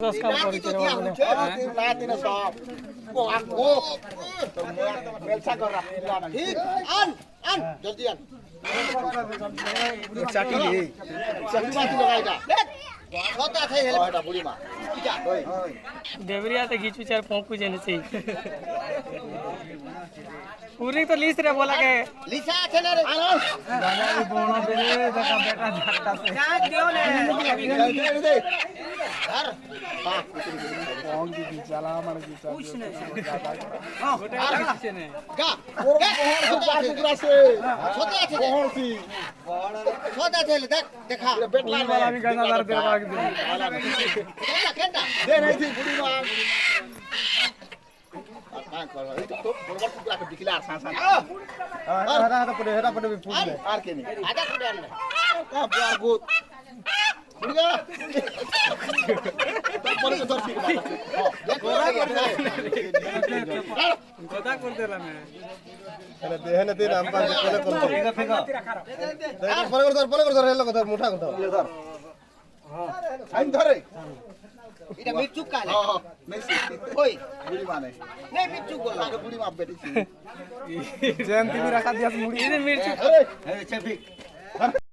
দশ কাম করে তো দিয়া হচ্ছে না তিনে সব ও আকো তো মেলসা কর রাখিলা না ঠিক আন জলদি আন চাটি চাটি বাতি লাগাইটা কত আছে হেলে এটা বুড়ি মা যা ওই देवरिया घीचू चार पोंकू जेने से पूरी तो लिस्ट रे बोला के লিসা আছে না রে আনো দাদাই বড় বেরে দেখা বেটা ঝাটকা সে जा दियो ने দে আর হ্যাঁ কম কি চালা আমার কি চালা कुछ नहीं আর कुछ नहीं গা কোন পাঁচ টুকরা আছে ছোট আছে কোন কি ছোট আছে দেখ দেখা বেটলা वाला भी गाना lar दे भाग दे কেনটা কেনটা দে নাই থি বুড়ি মা আর কর এই তো বড় টুকরা কে দিকিলা আর সান হেরা পড়ে ফুল দে আর কে নি আদা কুড়ে আনলে কা প্যার গুত বুড়িয়া পরে তো ধরছি গোরা করে गोदा कर देला मैं আরে দেহনে দিন আম পাস কোলে কোলে পরে করে ধর হেলো কথা মুঠা কথা ধর আইন ধরে এটা মিচু কালে হ্যাঁ মেসি ওই বুড়ি মানে নাই মিচু গোলা বুড়ি মা বেটিছি জয়ন্তী भी रखा दिया मुड़ी ये मिर्च এই চেপিক